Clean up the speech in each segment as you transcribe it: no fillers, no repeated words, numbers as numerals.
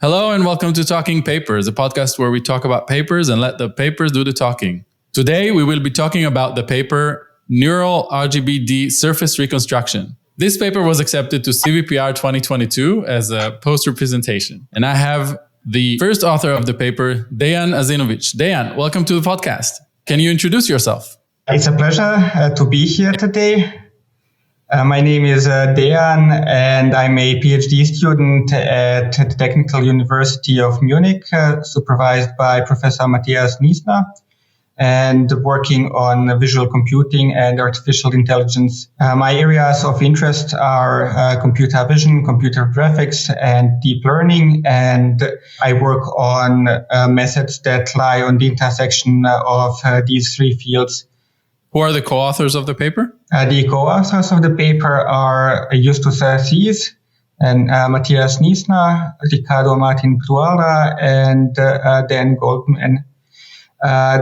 Hello and welcome to Talking Papers, a podcast where we talk about papers and let the papers do the talking. Today we will be talking about the paper Neural RGB-D Surface Reconstruction. This paper was accepted to CVPR2022 as a poster presentation. And I have the first author of the paper, Dejan Azinović. Dejan, welcome to the podcast. Can you introduce yourself? It's a pleasure to be here today. My name is Dejan, and I'm a PhD student at the Technical University of Munich, supervised by Professor Matthias Nießner, and working on visual computing and artificial intelligence. My areas of interest are computer vision, computer graphics, and deep learning, and I work on methods that lie on the intersection of these three fields. Who are the co-authors of the paper? The co-authors of the paper are Justus Thies and Matthias Nießner, Ricardo, Martin-Brualla, and then Goldman.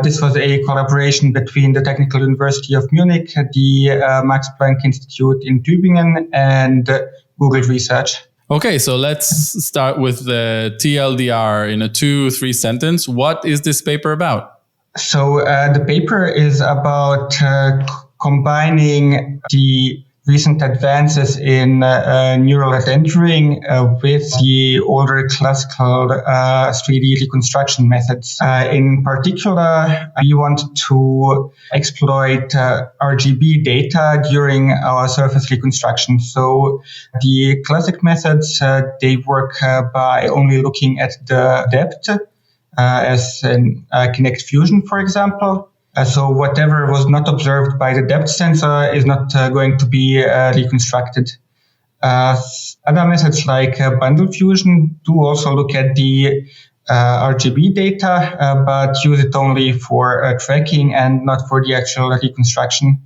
This was a collaboration between the Technical University of Munich, the Max Planck Institute in Tübingen, and Google Research. Okay, so let's start with the TLDR in a 2-3 sentence. What is this paper about? So the paper is about combining the recent advances in neural rendering with the older classical 3D reconstruction methods. In particular, we want to exploit RGB data during our surface reconstruction. So the classic methods, they work by only looking at the depth, as in Kinect fusion, for example. So whatever was not observed by the depth sensor is not going to be reconstructed. Other methods like bundle fusion do also look at the RGB data, but use it only for tracking and not for the actual reconstruction.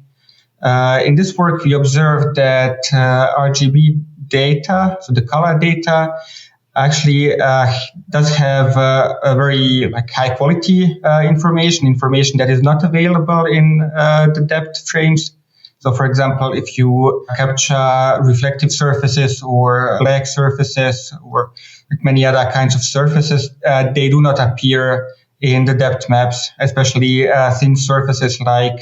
In this work, we observed that RGB data, so the color data, actually does have a very high quality information that is not available in the depth frames. So, for example, if you capture reflective surfaces or black surfaces or many other kinds of surfaces, they do not appear in the depth maps, especially thin surfaces like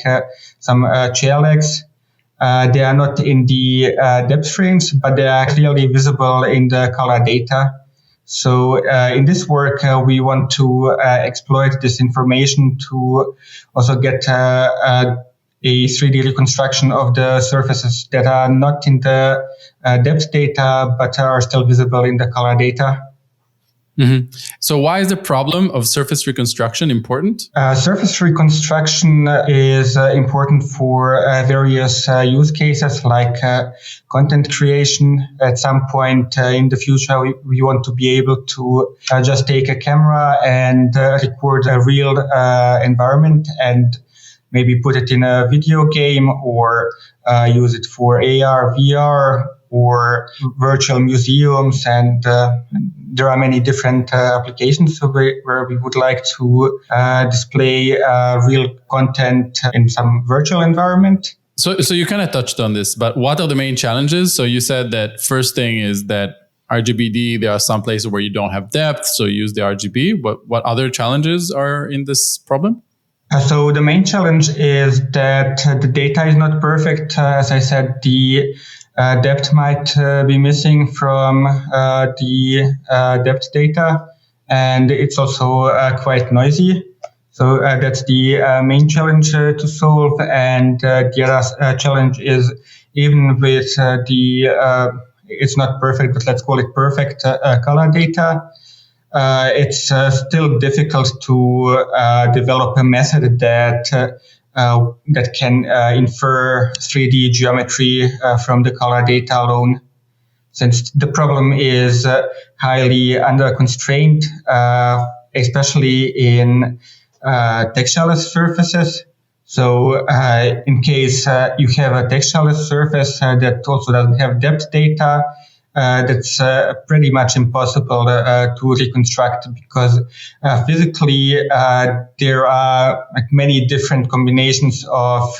some chair legs. They are not in the depth frames, but they are clearly visible in the color data. So in this work, we want to exploit this information to also get a 3D reconstruction of the surfaces that are not in the depth data, but are still visible in the color data. Mm-hmm. So why is the problem of surface reconstruction important? Surface reconstruction is important for various use cases like content creation. At some point in the future, we want to be able to just take a camera and record a real environment and maybe put it in a video game or use it for AR, VR, or virtual museums, and there are many different applications where we would like to display real content in some virtual environment. So you kind of touched on this, but what are the main challenges? So you said that first thing is that RGBD, there are some places where you don't have depth, so use the RGB. But what other challenges are in this problem? So the main challenge is that the data is not perfect. As I said, the depth might be missing from the depth data, and it's also quite noisy. So that's the main challenge to solve. And the other challenge is even with it's not perfect, but let's call it perfect color data. It's still difficult to develop a method that can infer 3D geometry from the color data alone, since the problem is highly under-constrained, especially in textureless surfaces. So in case you have a textureless surface that also doesn't have depth data, that's pretty much impossible to reconstruct, because physically there are many different combinations of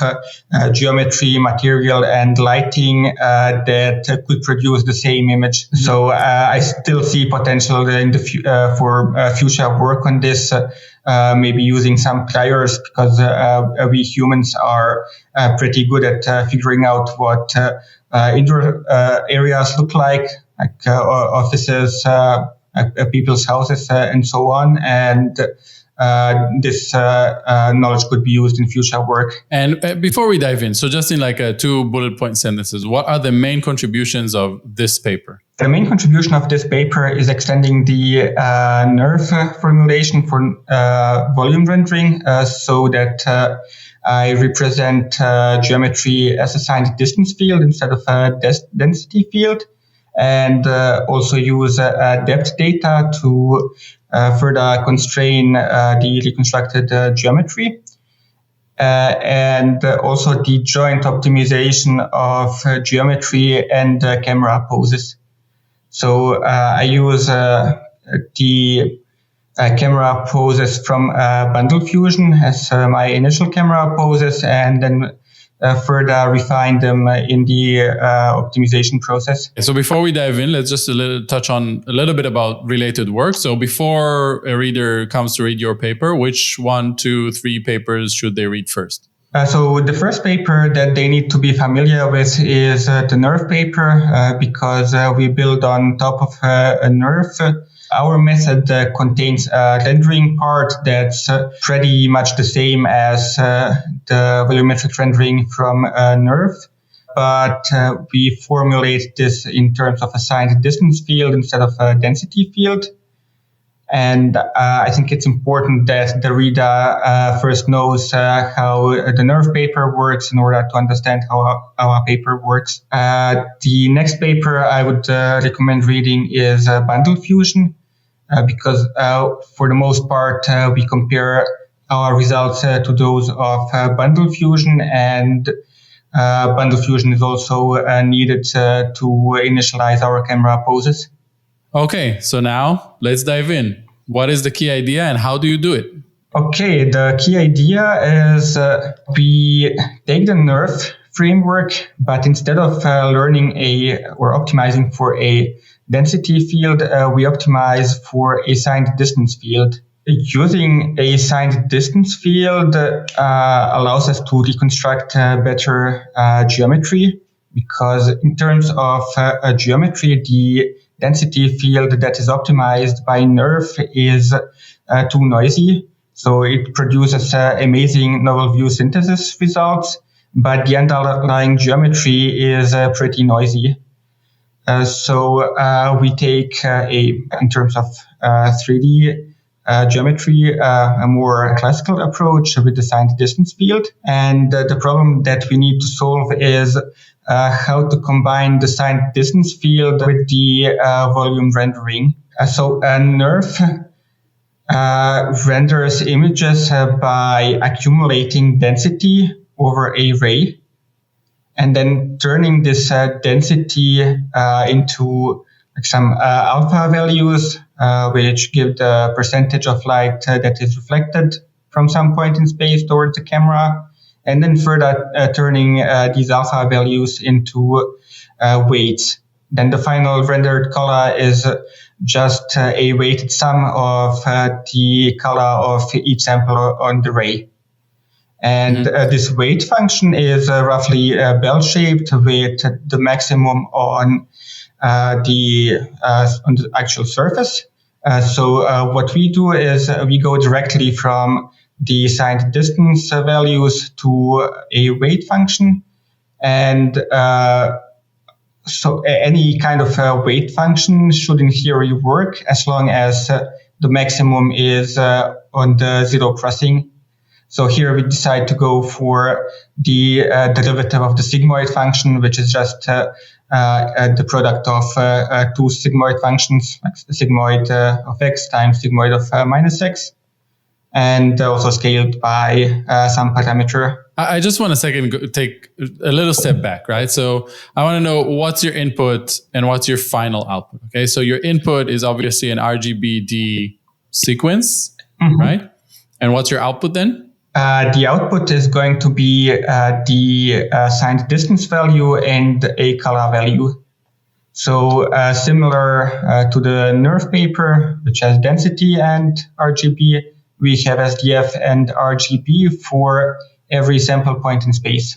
geometry, material, and lighting that could produce the same image. So I still see potential in the for future work on this. Maybe using some priors, because we humans are pretty good at figuring out what indoor areas look like offices, people's houses, and so on. And this knowledge could be used in future work. And before we dive in, so just in like 2 bullet point sentences, what are the main contributions of this paper? The main contribution of this paper is extending the NeRF formulation for volume rendering, so that I represent geometry as a signed distance field instead of a density field, and also use depth data to further constrain the reconstructed geometry. And also the joint optimization of geometry and camera poses. So I use the camera poses from Bundle Fusion as my initial camera poses, and then further refine them in the optimization process. So before we dive in, let's just touch on a little bit about related work. So before a reader comes to read your paper, which 1, 2, 3 papers should they read first? So the first paper that they need to be familiar with is the NeRF paper, because we build on top of a NeRF. Our method contains a rendering part that's pretty much the same as the volumetric rendering from NeRF, but we formulate this in terms of a signed distance field instead of a density field. And I think it's important that the reader first knows how the NeRF paper works in order to understand how our paper works. The next paper I would recommend reading is Bundle Fusion, because for the most part we compare our results to those of Bundle Fusion, and Bundle Fusion is also needed to initialize our camera poses. Okay, so now let's dive in. What is the key idea and how do you do it? Okay, the key idea is we take the NeRF framework, but instead of learning or optimizing for a density field, we optimize for a signed distance field. Using a signed distance field allows us to reconstruct better geometry, because in terms of geometry, the density field that is optimized by NeRF is too noisy. So it produces amazing novel view synthesis results, but the underlying geometry is pretty noisy. So we take in terms of 3D geometry, a more classical approach with the signed distance field. And the problem that we need to solve is how to combine the signed distance field with the volume rendering. So NeRF renders images by accumulating density over a ray, and then turning this density into some alpha values, which give the percentage of light that is reflected from some point in space towards the camera, and then further turning these alpha values into weights. Then the final rendered color is just a weighted sum of the color of each sample on the ray. And this weight function is roughly bell-shaped, with the maximum on the actual surface. So what we do is we go directly from the signed distance values to a weight function, and so any kind of weight function should in theory work as long as the maximum is on the zero crossing. So here we decide to go for the derivative of the sigmoid function, which is just the product of two sigmoid functions, like sigmoid of x times sigmoid of minus x. and also scaled by some parameter. I just want to take a little step back, right? So I want to know what's your input and what's your final output. Okay, so your input is obviously an RGB-D sequence, right? And what's your output then? The output is going to be the signed distance value and a color value. So similar to the NERV paper, which has density and RGB, we have SDF and RGB for every sample point in space.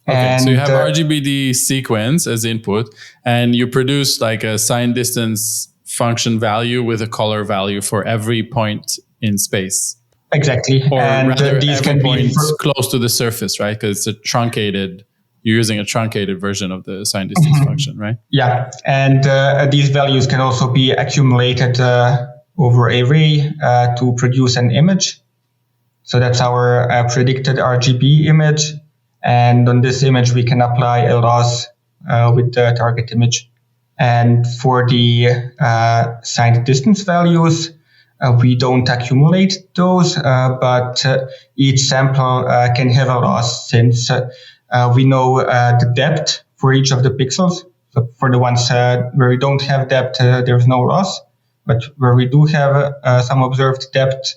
Okay, and, so you have RGBD sequence as input, and you produce like a signed distance function value with a color value for every point in space. Exactly. Or and rather, these every can point be close to the surface, right? Because it's a truncated, you're using a truncated version of the signed distance function, right? Yeah, and these values can also be accumulated over a ray to produce an image. So that's our predicted RGB image. And on this image, we can apply a loss with the target image. And for the signed distance values, we don't accumulate those, but each sample can have a loss since we know the depth for each of the pixels. So for the ones where we don't have depth, there's no loss. But where we do have some observed depth,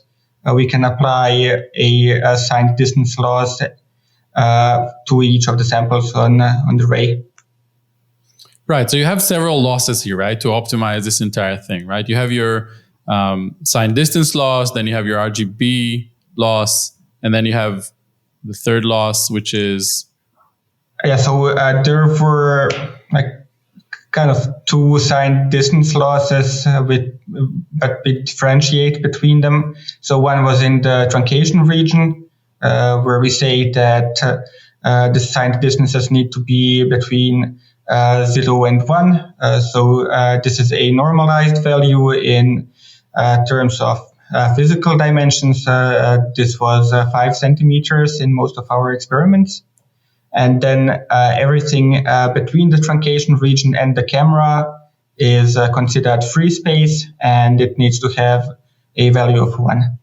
we can apply a signed distance loss to each of the samples on the ray. Right. So you have several losses here, right, to optimize this entire thing, right? You have your signed distance loss, then you have your RGB loss, and then you have the third loss, which is... Yeah, so there were like kind of two signed distance losses, but we differentiate between them. So one was in the truncation region, where we say that the signed distances need to be between 0 and 1. So this is a normalized value in terms of physical dimensions. This was 5 centimeters in most of our experiments. And then everything between the truncation region and the camera is considered free space, and it needs to have a value of 1.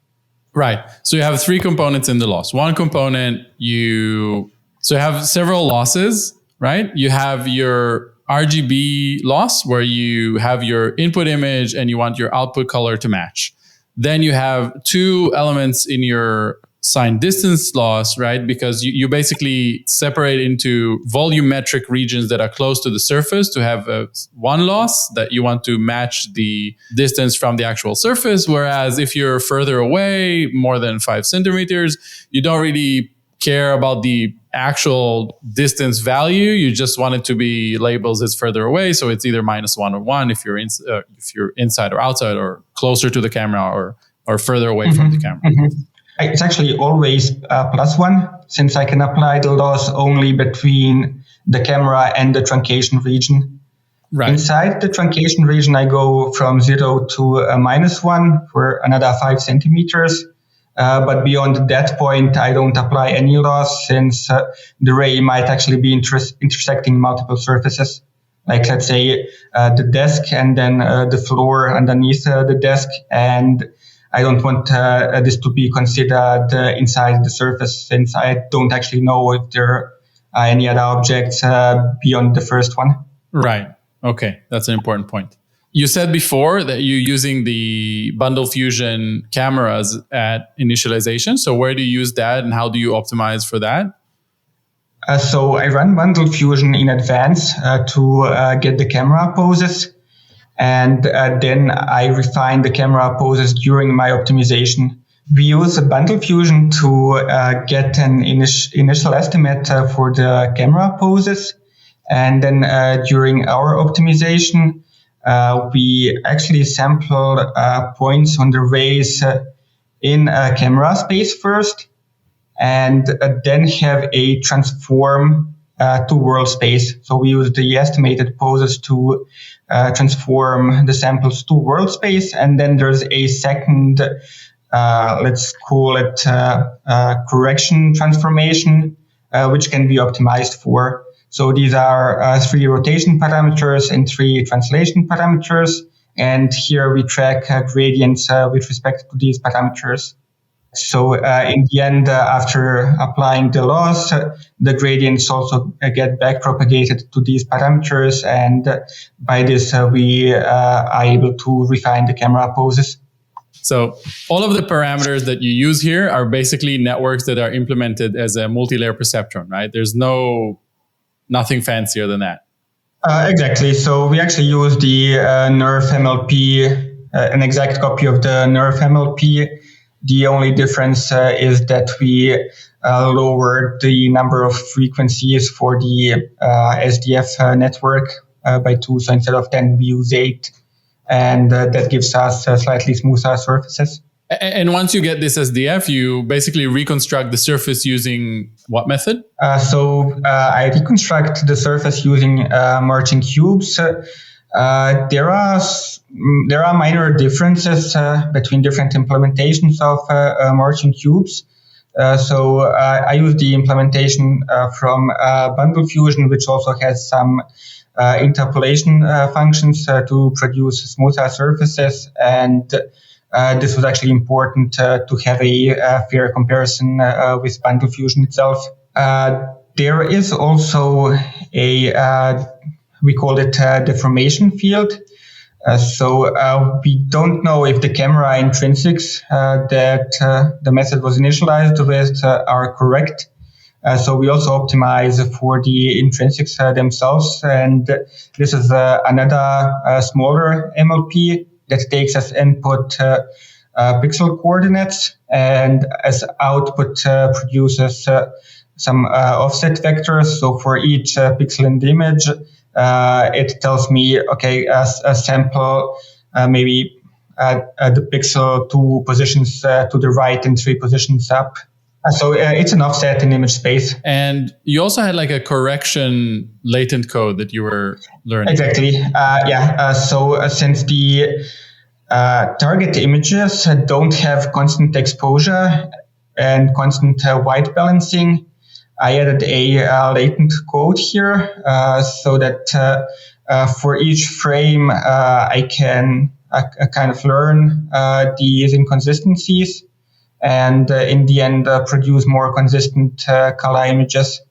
Right. So you have 3 components in the loss. One component, you have several losses, right? You have your RGB loss, where you have your input image and you want your output color to match. Then you have 2 elements in your signed distance loss, right? Because you basically separate into volumetric regions that are close to the surface to have one loss that you want to match the distance from the actual surface. Whereas if you're further away, more than 5 centimeters, you don't really care about the actual distance value. You just want it to be labeled as further away. So it's either -1 or 1 if you're inside or outside, or closer to the camera or further away from the camera. It's actually always +1, since I can apply the loss only between the camera and the truncation region. Right. Inside the truncation region, I go from 0 to -1 for another 5 centimeters. But beyond that point, I don't apply any loss, since the ray might actually be intersecting multiple surfaces. Like, let's say, the desk and then the floor underneath the desk. And I don't want this to be considered inside the surface, since I don't actually know if there are any other objects beyond the first one. Right. Okay. That's an important point. You said before that you're using the bundle fusion cameras at initialization. So where do you use that, and how do you optimize for that? So I run bundle fusion in advance to get the camera poses. And then I refine the camera poses during my optimization. We use bundle fusion to get an initial estimate for the camera poses. And then during our optimization, we actually sample points on the rays in camera space first, and then have a transform to world space. So we use the estimated poses to transform the samples to world space. And then there's a second, let's call it correction transformation, which can be optimized for. So these are 3 rotation parameters and 3 translation parameters. And here we track gradients with respect to these parameters. So in the end, after applying the laws, the gradients also get back propagated to these parameters. And by this, we are able to refine the camera poses. So all of the parameters that you use here are basically networks that are implemented as a multi-layer perceptron, right? There's nothing fancier than that. Exactly. So we actually use the NeRF MLP, an exact copy of the NeRF MLP. The only difference is that we lowered the number of frequencies for the SDF network by 2. So instead of 10, we use 8. And that gives us slightly smoother surfaces. And once you get this SDF, you basically reconstruct the surface using what method? I reconstruct the surface using marching cubes. There are minor differences between different implementations of marching cubes. I use the implementation from bundle fusion, which also has some interpolation functions to produce smoother surfaces. And this was actually important to have a fair comparison with bundle fusion itself. There is also we call it deformation field. We don't know if the camera intrinsics that the method was initialized with are correct. So we also optimize for the intrinsics themselves. And this is another smaller MLP that takes as input pixel coordinates and as output produces some offset vectors. So for each pixel in the image, it tells me, okay, a sample maybe the pixel 2 positions to the right and 3 positions up. So it's an offset in image space. And you also had like a correction latent code that you were learning. Exactly. So since the target images don't have constant exposure and constant white balancing, I added a latent code here so that for each frame I can kind of learn these inconsistencies and in the end produce more consistent color images.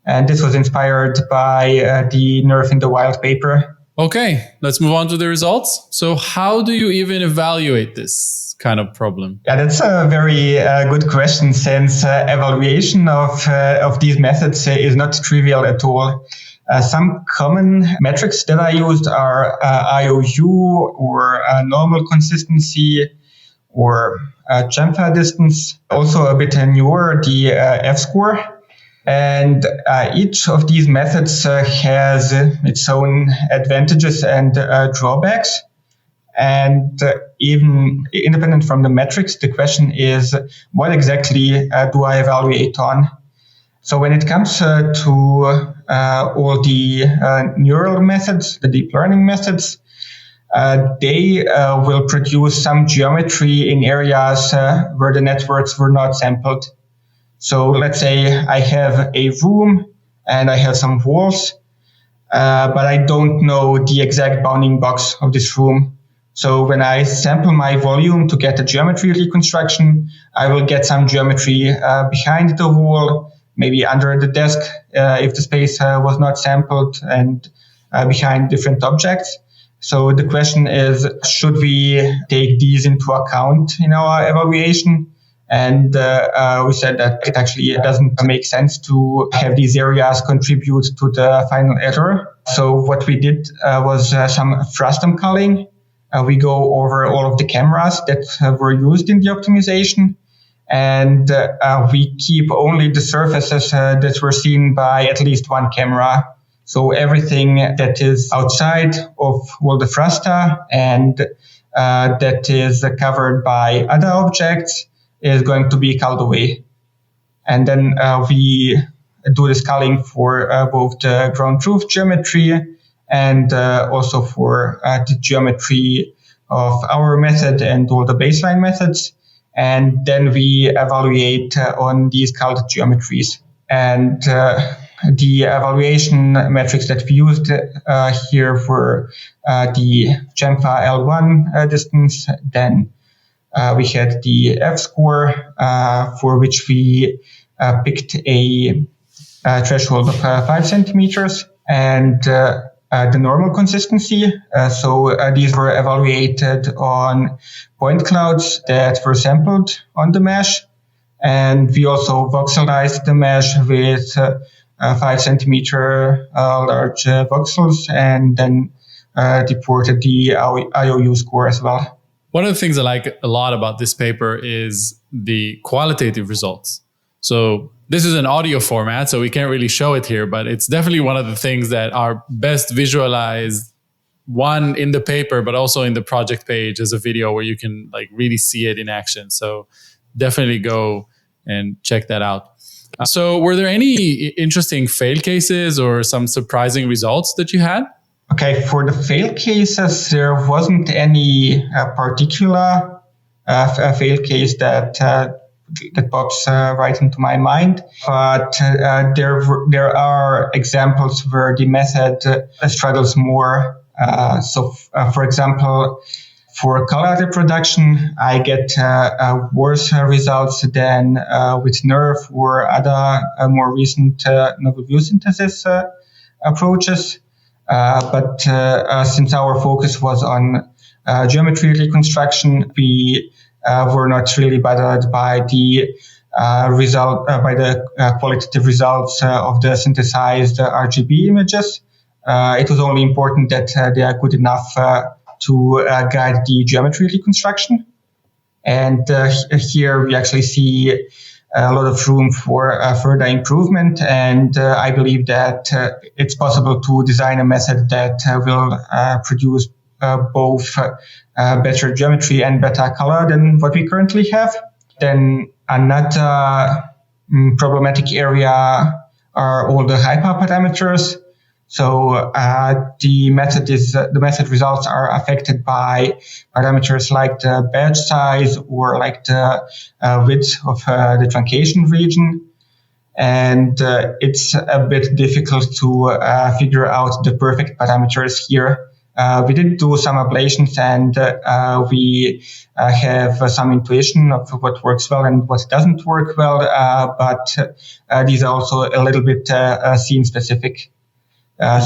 And this was inspired by the NeRF in the Wild paper. Okay, let's move on to the results. So how do you even evaluate this kind of problem? Yeah, that's a very good question, since evaluation of these methods is not trivial at all. Some common metrics that I used are IOU or normal consistency or chamfer distance. Also a bit newer, the F-score. And each of these methods has its own advantages and drawbacks. And even independent from the metrics, the question is, what exactly do I evaluate on? So when it comes to all the neural methods, the deep learning methods, they will produce some geometry in areas where the networks were not sampled. So let's say I have a room and I have some walls, but I don't know the exact bounding box of this room. So when I sample my volume to get a geometry reconstruction, I will get some geometry behind the wall, maybe under the desk if the space was not sampled, and behind different objects. So the question is, should we take these into account in our evaluation? And we said that it actually doesn't make sense to have these areas contribute to the final error. So what we did was some frustum culling. We go over all of the cameras that were used in the optimization. And we keep only the surfaces that were seen by at least one camera. So everything that is outside of all the frusta and that is covered by other objects is going to be culled away. And then we do the culling for both the ground truth geometry and also for the geometry of our method and all the baseline methods. And then we evaluate on these culled geometries. And the evaluation metrics that we used here were the chamfer L1 distance, then we had the F score, for which we picked a threshold of 5 centimeters, and the normal consistency. So these were evaluated on point clouds that were sampled on the mesh. And we also voxelized the mesh with 5 centimeter large voxels, and then deported the IOU score as well. One of the things I like a lot about this paper is the qualitative results. So this is an audio format, so we can't really show it here, but it's definitely one of the things that are best visualized, one in the paper, but also in the project page as a video where you can like really see it in action. So definitely go and check that out. So were there any interesting fail cases or some surprising results that you had? Okay, for the fail cases, there wasn't any particular fail case that pops right into my mind, but there are examples where the method struggles more. For example, for color reproduction, I get worse results than with NERV or other more recent novel view synthesis approaches. But since our focus was on geometry reconstruction, we were not really bothered by the qualitative results of the synthesized RGB images. It was only important that they are good enough to guide the geometry reconstruction. And here we actually see a lot of room for further improvement. And I believe that it's possible to design a method that will produce both better geometry and better color than what we currently have. Then another problematic area are all the hyperparameters. So the method results are affected by parameters like the badge size or like the width of the truncation region. And it's a bit difficult to figure out the perfect parameters here. We did do some ablations, and we have some intuition of what works well and what doesn't work well, but these are also a little bit scene specific.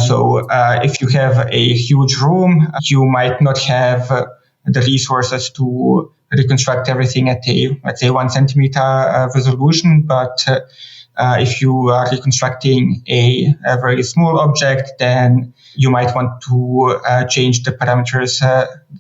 So if you have a huge room, you might not have the resources to reconstruct everything at a, let's say, 1 centimeter resolution. But if you are reconstructing a very small object, then you might want to change the parameters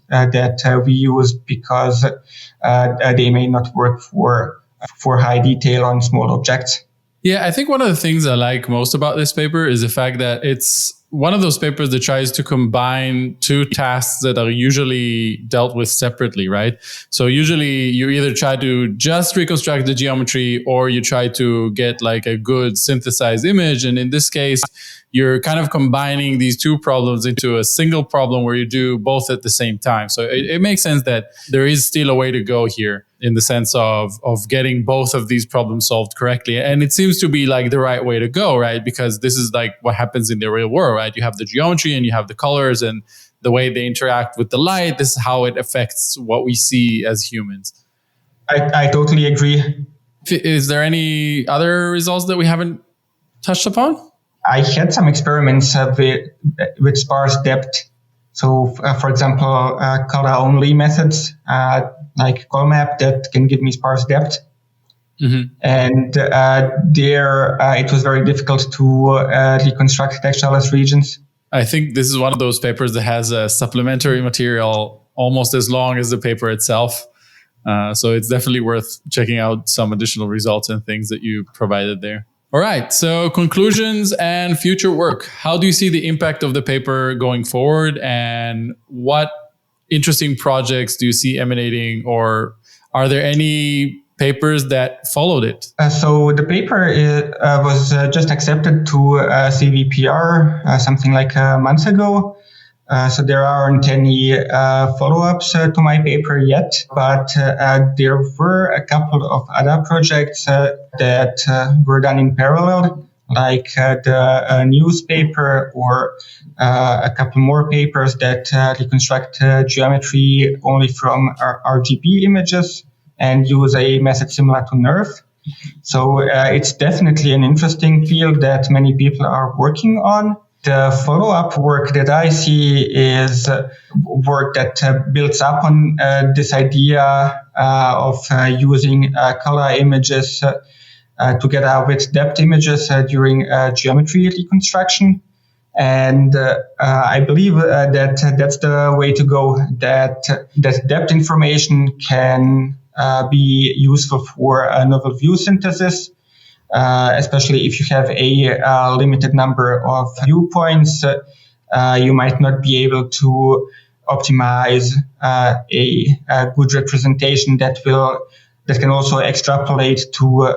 that we use, because they may not work for high detail on small objects. Yeah, I think one of the things I like most about this paper is the fact that it's one of those papers that tries to combine two tasks that are usually dealt with separately, right? So usually you either try to just reconstruct the geometry, or you try to get like a good synthesized image. And in this case, you're kind of combining these two problems into a single problem where you do both at the same time. So it makes sense that there is still a way to go here in the sense of getting both of these problems solved correctly. And it seems to be like the right way to go, right? Because this is like what happens in the real world, right? You have the geometry and you have the colors and the way they interact with the light. This is how it affects what we see as humans. I totally agree. Is there any other results that we haven't touched upon? I had some experiments with sparse depth. So, for example, color-only methods like ColMap that can give me sparse depth. Mm-hmm. And there it was very difficult to reconstruct textureless regions. I think this is one of those papers that has a supplementary material almost as long as the paper itself. So it's definitely worth checking out some additional results and things that you provided there. All right, so conclusions and future work. How do you see the impact of the paper going forward, and what interesting projects do you see emanating, or are there any papers that followed it? So the paper was just accepted to CVPR something like a month ago. So there aren't any follow-ups to my paper yet, but there were a couple of other projects that were done in parallel. like the newspaper or a couple more papers that reconstruct geometry only from RGB images and use a method similar to NERF. So it's definitely an interesting field that many people are working on. The follow-up work that I see is work that builds up on this idea of using color images together with depth images during geometry reconstruction. And I believe that that's the way to go, that depth information can be useful for novel view synthesis. Especially if you have a limited number of viewpoints, you might not be able to optimize a good representation that can also extrapolate to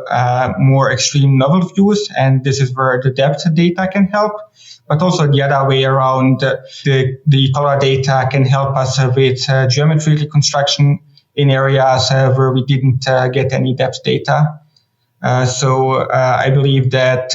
more extreme novel views, and this is where the depth data can help. But also the other way around, the color data can help us with geometry reconstruction in areas where we didn't get any depth data. So I believe that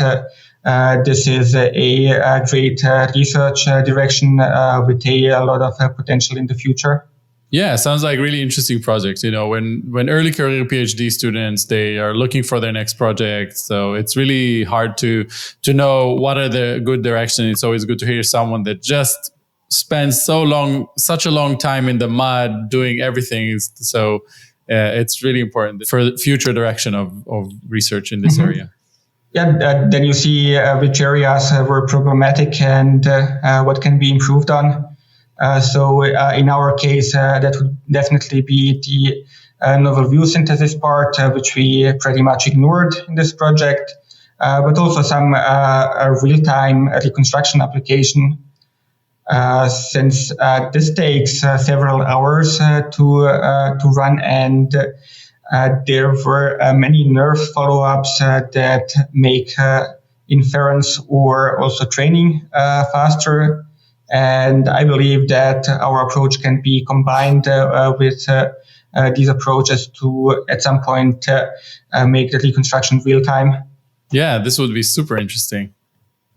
this is a great research direction with a lot of potential in the future. Yeah, sounds like really interesting projects. You know, when early career PhD students, they are looking for their next project. So it's really hard to know what are the good directions. It's always good to hear someone that just spends such a long time in the mud doing everything. So it's really important for the future direction of research in this area. Yeah, then you see which areas were problematic and what can be improved on. So in our case, that would definitely be the novel view synthesis part, which we pretty much ignored in this project, but also some real-time reconstruction application. Since this takes several hours to run, and there were many NERF follow-ups that make inference or also training faster. And I believe that our approach can be combined with these approaches to, at some point, make the reconstruction real-time. Yeah, this would be super interesting.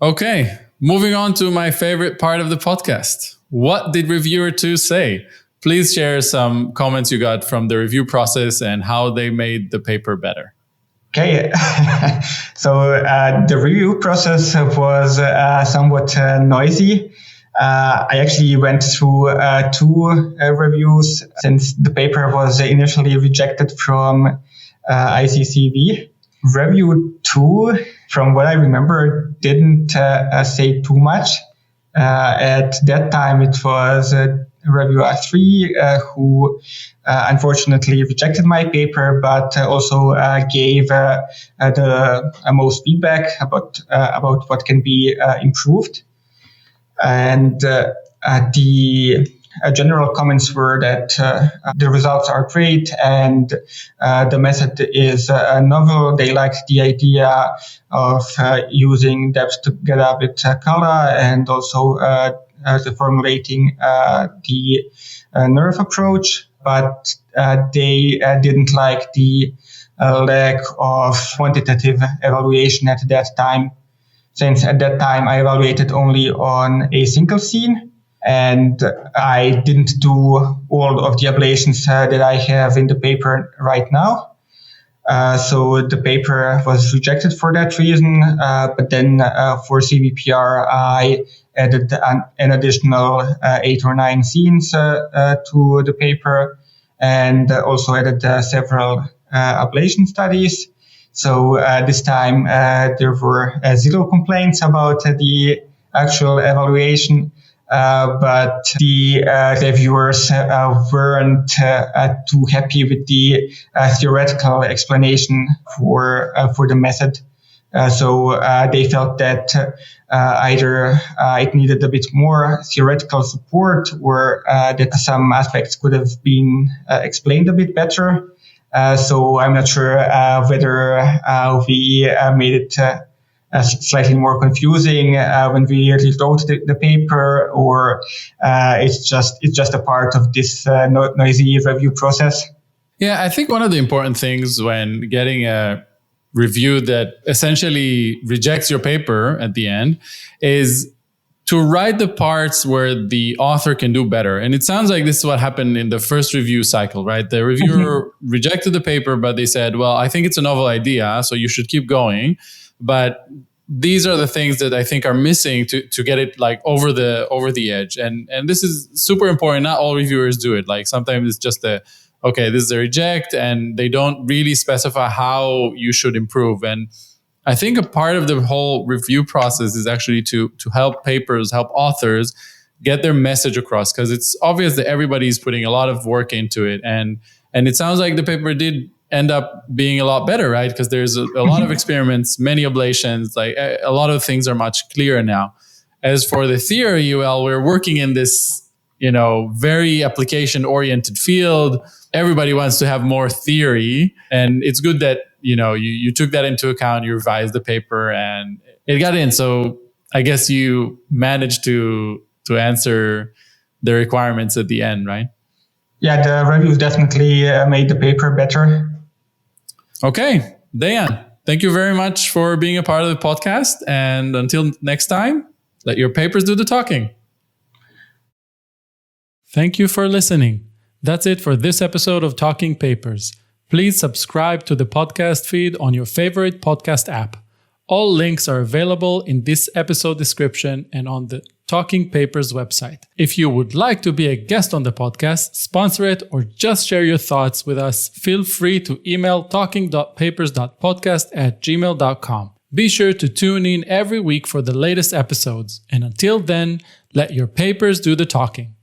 Okay. Moving on to my favorite part of the podcast. What did reviewer 2 say? Please share some comments you got from the review process and how they made the paper better. Okay, so the review process was somewhat noisy. I actually went through 2 reviews since the paper was initially rejected from ICCV. Review 2, from what I remember, didn't say too much. At that time, it was reviewer 3 who unfortunately rejected my paper, but also gave the most feedback about what can be improved. And the general comments were that the results are great and the method is novel. They liked the idea of using depth together with color and also the formulating the NERF approach, but they didn't like the lack of quantitative evaluation at that time. Since at that time I evaluated only on a single scene, and I didn't do all of the ablations that I have in the paper right now. So the paper was rejected for that reason. But then for CVPR, I added an additional 8 or 9 scenes to the paper, and also added several ablation studies. So this time there were 0 complaints about the actual evaluation. But the reviewers weren't too happy with the theoretical explanation for the method. So they felt that either it needed a bit more theoretical support, or that some aspects could have been explained a bit better. So I'm not sure whether we made it slightly more confusing when we rewrote the paper, or it's just a part of this noisy review process. Yeah, I think one of the important things when getting a review that essentially rejects your paper at the end is to write the parts where the author can do better. And it sounds like this is what happened in the first review cycle, right? The reviewer rejected the paper, but they said, well, I think it's a novel idea, so you should keep going. But these are the things that I think are missing to get it like over the edge. And this is super important. Not all reviewers do it. Like sometimes it's just okay, this is a reject, and they don't really specify how you should improve. And I think a part of the whole review process is actually to help authors get their message across, because it's obvious that everybody's putting a lot of work into it. And it sounds like the paper did end up being a lot better, right? Because there's a lot of experiments, many ablations, like a lot of things are much clearer now. As for the theory, well, we're working in this, very application-oriented field. Everybody wants to have more theory, and it's good that you took that into account, you revised the paper, and it got in. So I guess you managed to answer the requirements at the end, right? Yeah, the reviews definitely made the paper better. Okay, Dejan, thank you very much for being a part of the podcast. And until next time, let your papers do the talking. Thank you for listening. That's it for this episode of Talking Papers. Please subscribe to the podcast feed on your favorite podcast app. All links are available in this episode description and on the Talking Papers website. If you would like to be a guest on the podcast, sponsor it, or just share your thoughts with us, feel free to email talking.papers.podcast@gmail.com. Be sure to tune in every week for the latest episodes. And until then, let your papers do the talking.